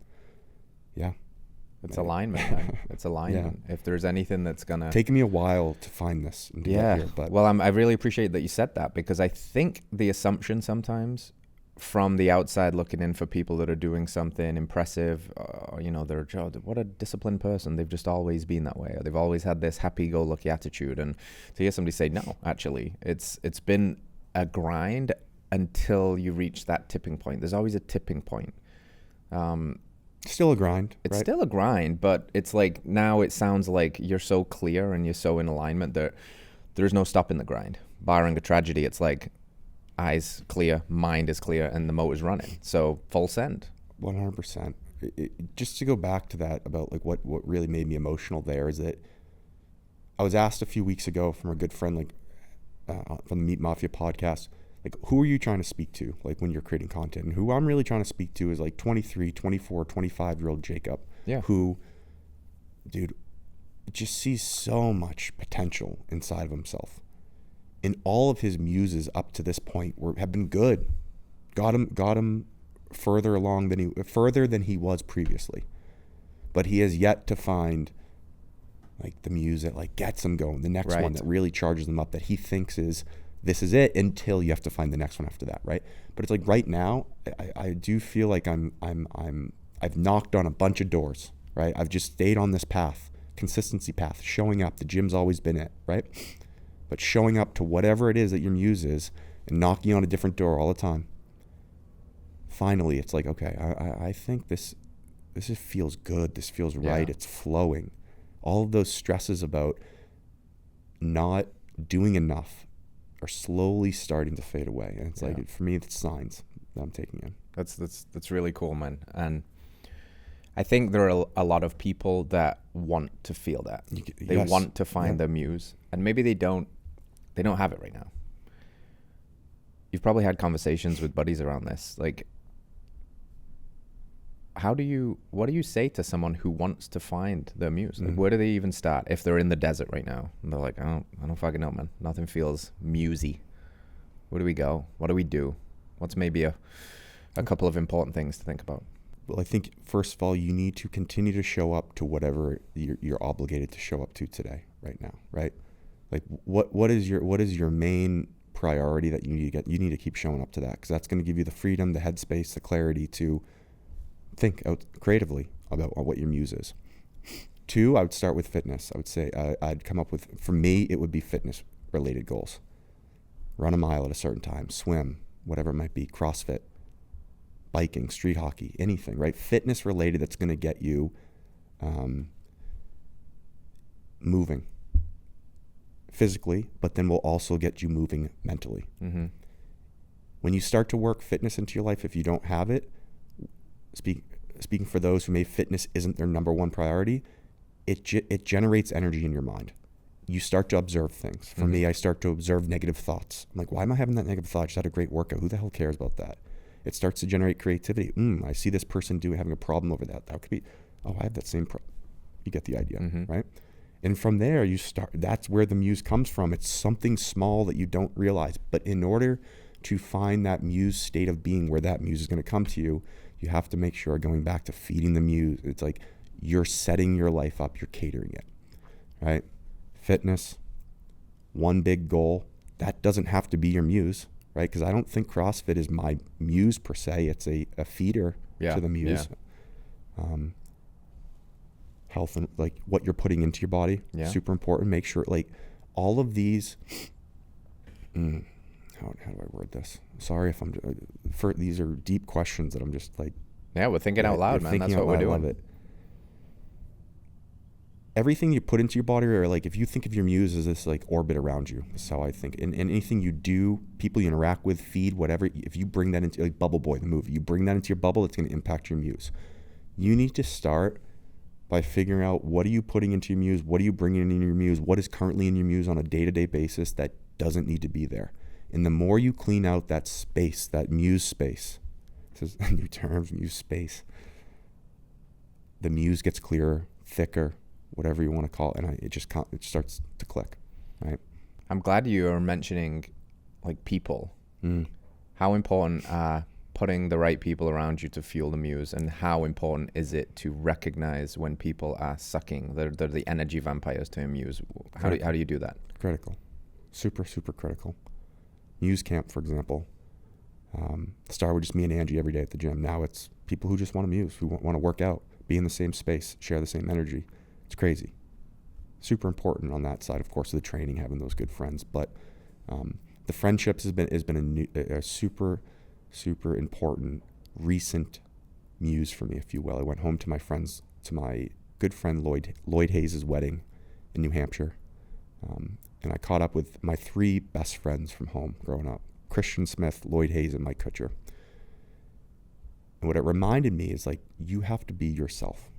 it's alignment, man. It's alignment. If there's anything that's gonna taken me a while to find this and get here, but well, I really appreciate that you said that, because I think the assumption sometimes from the outside looking in for people that are doing something impressive, they're what a disciplined person. They've just always been that way, or they've always had this happy-go-lucky attitude. And to hear somebody say, no, actually, it's been a grind until you reach that tipping point. There's always a tipping point. Still a grind. It's still a grind, but it's like now it sounds like you're so clear and you're so in alignment that there's no stopping the grind. Barring a tragedy, it's like eyes clear, mind is clear, and the motor's running. So full send. 100%. Just to go back to that about like what really made me emotional there is that I was asked a few weeks ago from a good friend, from the Meat Mafia podcast, like, who are you trying to speak to, like, when you're creating content? And who I'm really trying to speak to is like 23, 24, 25-year-old Jacob, who, dude, just sees so much potential inside of himself. And all of his muses up to this point have been good. Got him further than he was previously. But he has yet to find like the muse that like gets him going, the next one that really charges them up, that he thinks this is it, until you have to find the next one after that, right? But it's like right now, I do feel like I've knocked on a bunch of doors, right? I've just stayed on this path, consistency path, showing up. The gym's always been it, right? But showing up to whatever it is that your muse is and knocking on a different door all the time. Finally, it's like, okay, I think this feels good. This feels right. It's flowing. All of those stresses about not doing enough are slowly starting to fade away. And it's like, for me, it's signs that I'm taking in. That's really cool, man. And I think there are a lot of people that want to feel that. They want to find their muse, and maybe they don't have it right now. You've probably had conversations with buddies around this. Like, what do you say to someone who wants to find their muse? Like, where do they even start if they're in the desert right now and they're like, I don't fucking know, man. Nothing feels musy. Where do we go? What do we do? What's maybe a couple of important things to think about? Well, I think first of all, you need to continue to show up to whatever you're obligated to show up to today, right now, right? Like, what is your main priority that you need to get? You need to keep showing up to that, because that's going to give you the freedom, the headspace, the clarity to think out creatively about what your muse is. 2, I would start with fitness. I would say I'd come up with, for me, it would be fitness related goals. Run a mile at a certain time, swim, whatever it might be, CrossFit, biking, street hockey, anything, right? Fitness related that's going to get you moving physically, but then will also get you moving mentally. When you start to work fitness into your life, if you don't have it, speaking for those who maybe fitness isn't their number one priority, it generates energy in your mind. You start to observe things. For me, I start to observe negative thoughts. I'm like, why am I having that negative thought? I just had a great workout. Who the hell cares about that? It starts to generate creativity. I see this person having a problem over that. That could be, I have that same problem. You get the idea, right? And from there, that's where the muse comes from. It's something small that you don't realize. But in order to find that muse state of being where that muse is going to come to you, you have to make sure, going back to feeding the muse, it's like you're setting your life up, you're catering it, right? Fitness, one big goal. That doesn't have to be your muse, right? Because I don't think CrossFit is my muse per se. It's a feeder to the muse. health and like what you're putting into your body. Yeah. Super important. Make sure like all of these, how do I word this? Sorry if these are deep questions that I'm just like. Yeah, we're thinking out loud, man. That's what we're doing. I love it. Everything you put into your body, or like if you think of your Muse as this like orbit around you, that's how I think. And anything you do, people you interact with, feed, whatever, if you bring that into, like Bubble Boy, the movie, you bring that into your bubble, it's going to impact your Muse. You need to start by figuring out what are you putting into your Muse, what are you bringing in your Muse, what is currently in your Muse on a day-to-day basis that doesn't need to be there. And the more you clean out that space, that Muse space, this is a new term, Muse space, the Muse gets clearer, thicker, whatever you want to call it, and it starts to click, right? I'm glad you are mentioning like people. How important are putting the right people around you to fuel the Muse, and how important is it to recognize when people are sucking? They're the energy vampires to a Muse. How do you do that? Critical, super critical. Muse camp, for example, started with just me and Angie every day at the gym. Now it's people who just want to Muse, who want to work out, be in the same space, share the same energy. It's crazy. Super important on that side, of course, of the training, having those good friends. But the friendships has been a super important recent Muse for me, if you will. I went home to my good friend Lloyd Hayes' wedding in New Hampshire, and I caught up with my 3 best friends from home growing up: Christian Smith, Lloyd Hayes, and Mike Kutcher. And what it reminded me is like you have to be yourself,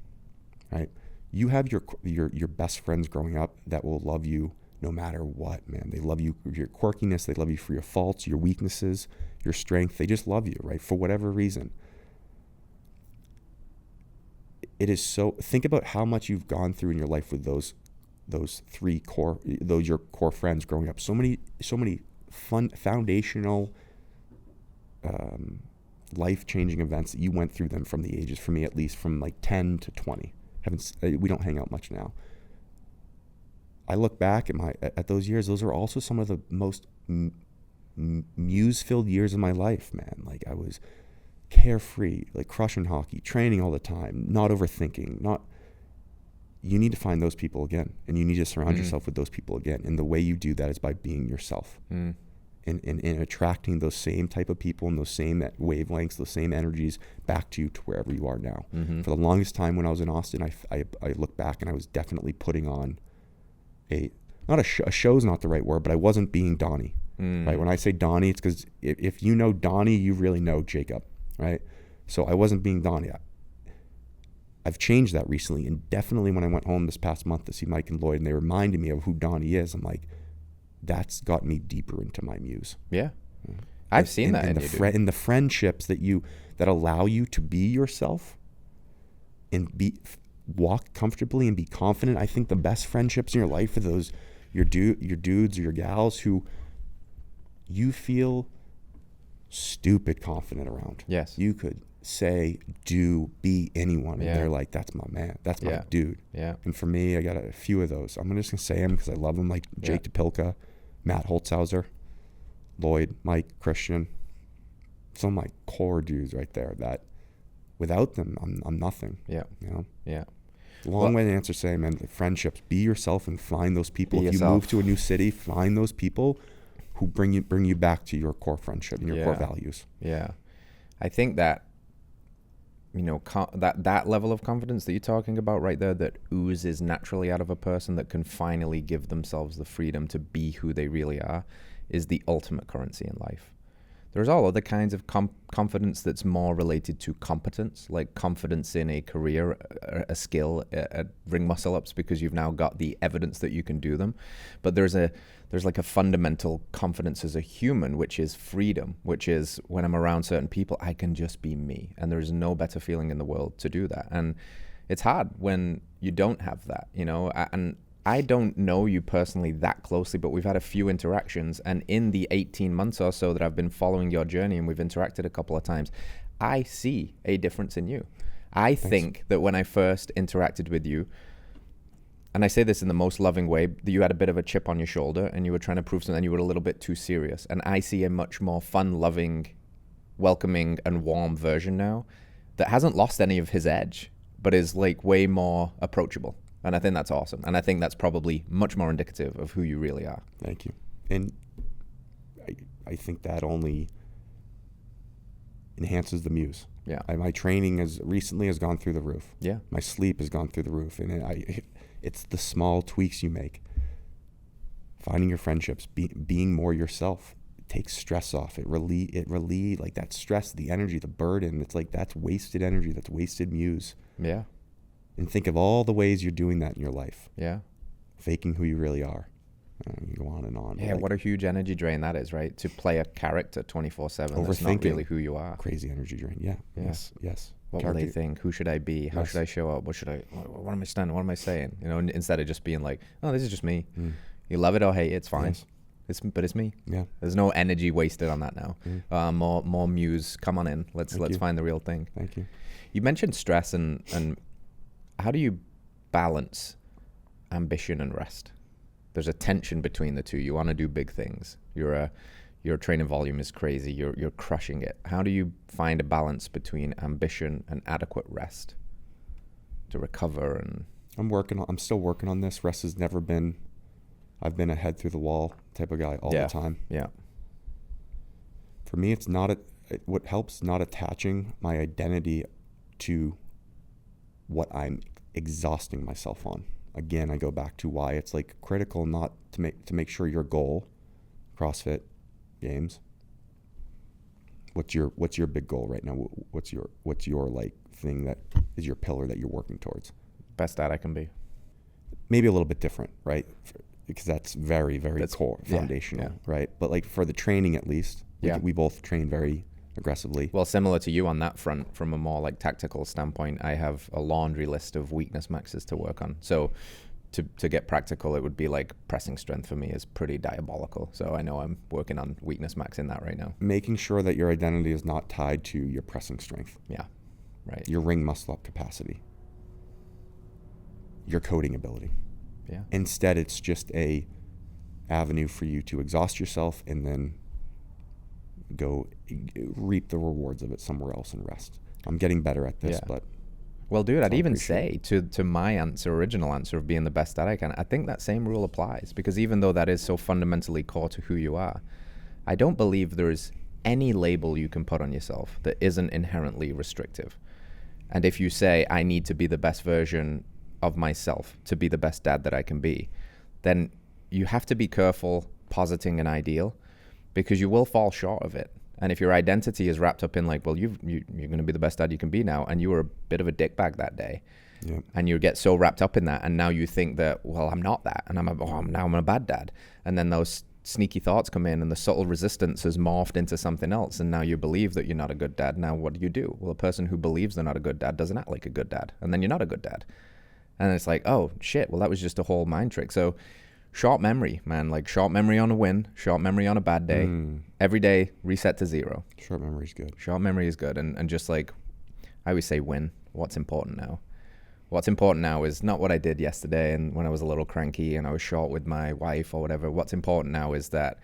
right? You have your best friends growing up that will love you no matter what, man. They love you for your quirkiness. They love you for your faults, your weaknesses, your strength. They just love you, right? For whatever reason. It is so, think about how much you've gone through in your life with those your core friends growing up. So many fun, foundational, life-changing events that you went through them from the ages, for me at least, from like 10 to 20. We don't hang out much now. I look back at those years. Those are also some of the most Muse-filled years of my life, man. Like I was carefree, like crushing hockey, training all the time, not overthinking. You need to find those people again, and you need to surround yourself with those people again. And the way you do that is by being yourself. And attracting those same type of people and those same wavelengths, those same energies back to you to wherever you are now. For the longest time when I was in Austin, I look back and I was definitely putting on a show's not the right word, but I wasn't being Donnie, right? When I say Donnie, it's because if you know Donnie, you really know Jacob, right? So I wasn't being Donnie. I've changed that recently, and definitely when I went home this past month to see Mike and Lloyd and they reminded me of who Donnie is, I'm like, that's got me deeper into my Muse. Yeah. I've seen that in you, in the friendships that allow you to be yourself and walk comfortably and be confident. I think the best friendships in your life are those your dudes or your gals who you feel stupid confident around. Yes. You could say, do, be anyone, and they're like, that's my man, that's my dude. Yeah. And for me, I got a few of those. I'm just gonna say them because I love them, like Jake DePilka, Matt Holtzhauser, Lloyd, Mike, Christian. Some of my core dudes right there that without them, I'm nothing. Yeah. You know? Yeah. Long way to answer saying, man, friendships, be yourself and find those people. If you move to a new city, find those people who bring you back to your core friendship and your core values. Yeah. I think that, you know, that level of confidence that you're talking about right there, that oozes naturally out of a person that can finally give themselves the freedom to be who they really are, is the ultimate currency in life. There's all other kinds of confidence that's more related to competence, like confidence in a career, a skill, ring muscle ups because you've now got the evidence that you can do them. But there's like a fundamental confidence as a human, which is freedom, which is when I'm around certain people, I can just be me. And there's no better feeling in the world to do that. And it's hard when you don't have that, you know, and I don't know you personally that closely, but we've had a few interactions, and in the 18 months or so that I've been following your journey and we've interacted a couple of times, I see a difference in you. I think that when I first interacted with you, and I say this in the most loving way, that you had a bit of a chip on your shoulder and you were trying to prove something and you were a little bit too serious. And I see a much more fun, loving, welcoming, and warm version now that hasn't lost any of his edge, but is like way more approachable. And I think that's awesome. And I think that's probably much more indicative of who you really are. Thank you. And I think that only enhances the Muse. Yeah. My training recently has gone through the roof. Yeah. My sleep has gone through the roof. And it's the small tweaks you make. Finding your friendships, being more yourself. It takes stress off. It relieve like that stress, the energy, the burden. It's like that's wasted energy. That's wasted Muse. Yeah. And think of all the ways you're doing that in your life. Yeah. Faking who you really are. You go on and on. Yeah, what a huge energy drain that is, right? To play a character 24/7 that's not really who you are. Crazy energy drain. Yeah. Yes. What will they think? Who should I be? How should I show up? What am I standing? What am I saying? You know, instead of just being like, oh, this is just me. You love it or hate it, it's fine. Yes. But it's me. Yeah. There's no energy wasted on that now. More Muse. Come on in. Let's find the real thing. Thank you. You mentioned stress and how do you balance ambition and rest? There's a tension between the two. You want to do big things. Your training volume is crazy. You're crushing it. How do you find a balance between ambition and adequate rest to recover? And I'm still working on this. Rest has never been. I've been a head through the wall type of guy all the time. Yeah. For me, it's not what helps not attaching my identity to what I'm exhausting myself on. Again, I go back to why it's like critical not to make sure your goal, CrossFit Games. What's your big goal right now? What's your like thing that is your pillar that you're working towards? Best that I can be. Maybe a little bit different, right? Because that's very, very core, foundational, right? But like for the training at least, we both train very aggressively. Well, similar to you on that front, from a more like tactical standpoint, I have a laundry list of weakness maxes to work on. So to get practical, it would be like pressing strength for me is pretty diabolical. So I know I'm working on weakness max in that right now. Making sure that your identity is not tied to your pressing strength. Yeah, right. Your ring muscle up capacity. Your coding ability. Yeah. Instead, it's just a avenue for you to exhaust yourself and then go reap the rewards of it somewhere else and rest. I'm getting better at this, but well, dude, I'd even say to my original answer of being the best that I can, I think that same rule applies, because even though that is so fundamentally core to who you are, I don't believe there is any label you can put on yourself that isn't inherently restrictive. And if you say, I need to be the best version of myself to be the best dad that I can be, then you have to be careful positing an ideal, because you will fall short of it. And if your identity is wrapped up in like, well, you're going to be the best dad you can be now, and you were a bit of a dickbag that day, and you get so wrapped up in that, and now you think that, well, I'm not that, and now I'm a bad dad, and then those sneaky thoughts come in, and the subtle resistance has morphed into something else, and now you believe that you're not a good dad. Now what do? Well, a person who believes they're not a good dad doesn't act like a good dad, and then you're not a good dad. And it's like, oh shit, well, that was just a whole mind trick. So short memory, man, like short memory on a win, short memory on a bad day. Every day, reset to 0. Short memory is good. Short memory is good. And just like, I always say win. What's important now? What's important now is not what I did yesterday and when I was a little cranky and I was short with my wife or whatever. What's important now is that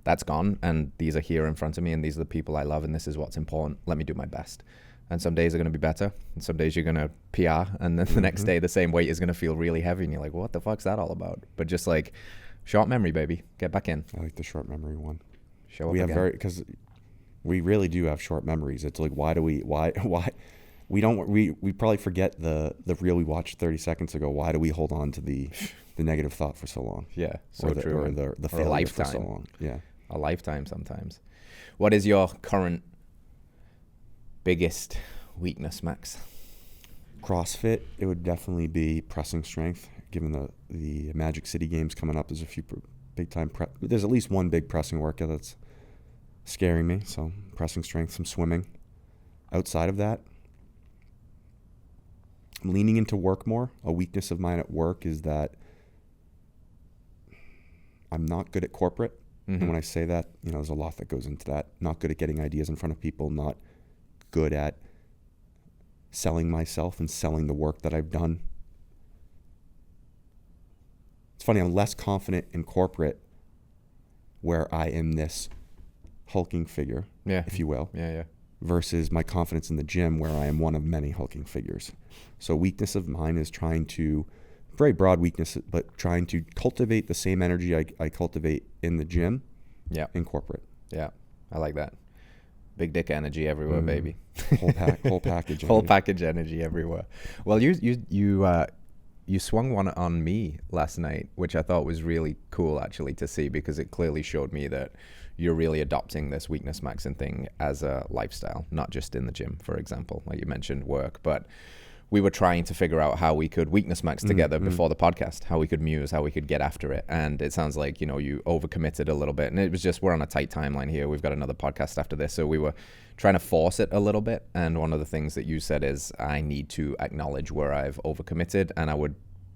that's gone, and these are here in front of me, and these are the people I love, and this is what's important. Let me do my best. And some days are going to be better, and some days you're going to PR, and then the next day the same weight is going to feel really heavy, and you're like, what the fuck's that all about? But just like, short memory, baby. Get back in. I like the short memory one. Show up again. Because we really do have short memories. It's like, why we probably forget the reel we watched 30 seconds ago. Why do we hold on to the negative thought for so long? Yeah, so true. Or the failure for so long. Yeah. A lifetime sometimes. What is your current biggest weakness, Max? CrossFit, it would definitely be pressing strength. Given the Magic City Games coming up, there's a few big time there's at least one big pressing workout that's scaring me. So pressing strength, some swimming. Outside of that, I'm leaning into work more. A weakness of mine at work is that I'm not good at corporate. And when I say that, there's a lot that goes into that. Not good at getting ideas in front of people, not good at selling myself and selling the work that I've done. It's funny, I'm less confident in corporate, where I am this hulking figure, if you will. Yeah. versus my confidence in the gym where I am one of many hulking figures. So weakness of mine is trying to, very broad weakness, but trying to cultivate the same energy I cultivate in the gym in corporate. Yeah, I like that. Big dick energy everywhere, baby. Whole package. Whole package energy everywhere. Well, you swung one on me last night, which I thought was really cool actually to see, because it clearly showed me that you're really adopting this weakness maxing thing as a lifestyle, not just in the gym, for example, like you mentioned work, but we were trying to figure out how we could weakness max together before the podcast, how we could muse, how we could get after it. And it sounds like, you overcommitted a little bit, and it was just, we're on a tight timeline here. We've got another podcast after this. So we were trying to force it a little bit. And one of the things that you said is I need to acknowledge where I've overcommitted. And I would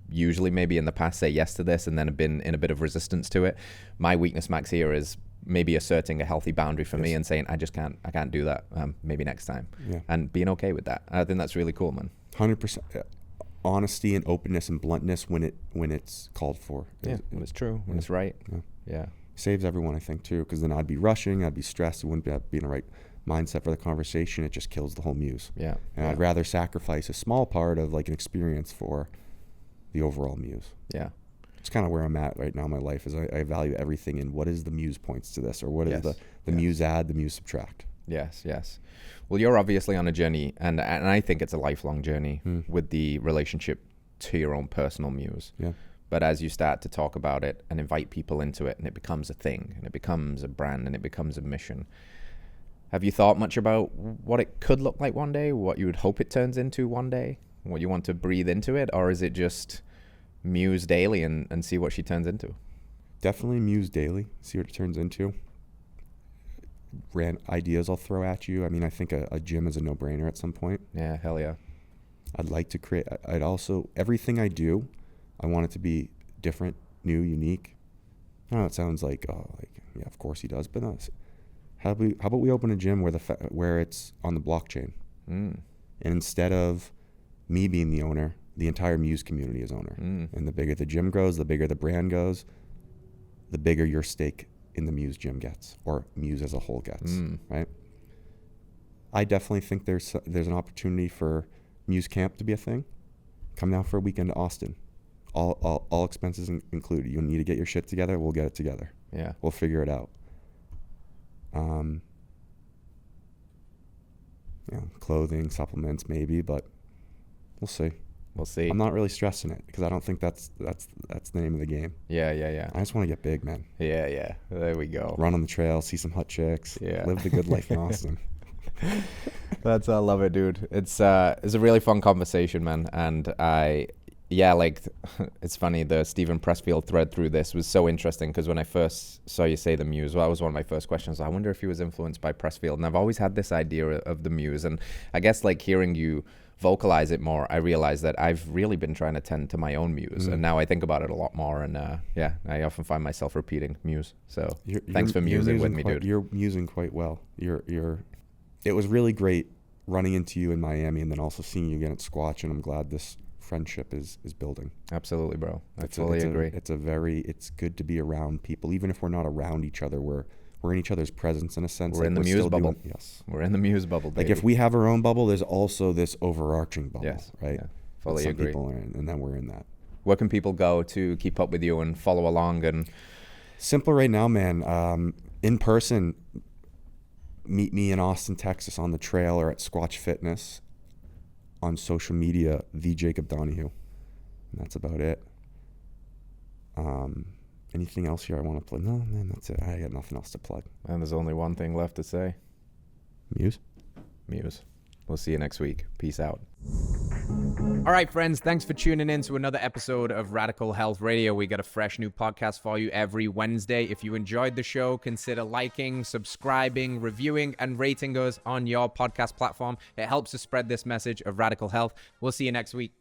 usually maybe in the past say yes to this and then have been in a bit of resistance to it. My weakness max here is maybe asserting a healthy boundary for me and saying, I can't do that. Maybe next time. Yeah. And being okay with that. I think that's really cool, man. 100% honesty and openness and bluntness when it's called for. When it's true, when it's right. Yeah. Saves everyone, I think, too, because then I'd be rushing, I'd be stressed, it wouldn't be in the right mindset for the conversation. It just kills the whole muse. Yeah. And I'd rather sacrifice a small part of like an experience for the overall muse. Yeah. It's kind of where I'm at right now in my life, is I value everything in what is the muse points to this, or what is the muse add, the muse subtract. Yes. Well, you're obviously on a journey, and I think it's a lifelong journey with the relationship to your own personal muse. Yeah. But as you start to talk about it and invite people into it, and it becomes a thing, and it becomes a brand, and it becomes a mission, have you thought much about what it could look like one day, what you would hope it turns into one day, what you want to breathe into it, or is it just muse daily and see what she turns into? Definitely muse daily, see what it turns into. Ideas I'll throw at you. I mean, I think a gym is a no-brainer at some point. Yeah, hell yeah. I'd like to create, I'd also, everything I do, I want it to be different, new, unique. I know it sounds like, yeah, of course he does, but no. How about we open a gym where it's on the blockchain? And instead of me being the owner, the entire Muse community is owner. And the bigger the gym grows, the bigger the brand goes, the bigger your stake in the Muse gym gets, or Muse as a whole gets, right? I definitely think there's an opportunity for Muse Camp to be a thing. Come down for a weekend to Austin. All expenses included. You need to get your shit together, we'll get it together. Yeah. We'll figure it out. Clothing, supplements, maybe, but we'll see. We'll see. I'm not really stressing it because I don't think that's the name of the game. Yeah. I just want to get big, man. Yeah. There we go. Run on the trail, see some hot chicks. Yeah. Live the good life in Austin. I love it, dude. It's a really fun conversation, man. And it's funny, the Stephen Pressfield thread through this was so interesting because when I first saw you say the Muse, that was one of my first questions. I wonder if he was influenced by Pressfield. And I've always had this idea of the Muse. And I guess like hearing you vocalize it more, I realized that I've really been trying to tend to my own muse, and now I think about it a lot more, and I often find myself repeating Muse. So thanks for musing with me, dude. You're musing quite well. It was really great running into you in Miami and then also seeing you again at Squatch, and I'm glad this friendship is building. Absolutely, bro. I totally agree. It's good to be around people, even if we're not around each other. We're in each other's presence in a sense. We're in the Muse bubble. Yes. We're in the Muse bubble, baby. Like if we have our own bubble, there's also this overarching bubble, yes. right? Yeah. Fully agree. People are in, and then we're in that. Where can people go to keep up with you and follow along? And simple right now, man. In person, meet me in Austin, Texas on the trail or at Squatch Fitness. On social media, the Jacob Donahue. And that's about it. Anything else here I want to plug? No, man, that's it. I got nothing else to plug. And there's only one thing left to say. Muse. We'll see you next week. Peace out. All right, friends, thanks for tuning in to another episode of Radical Health Radio. We got a fresh new podcast for you every Wednesday. If you enjoyed the show, consider liking, subscribing, reviewing, and rating us on your podcast platform. It helps to spread this message of radical health. We'll see you next week.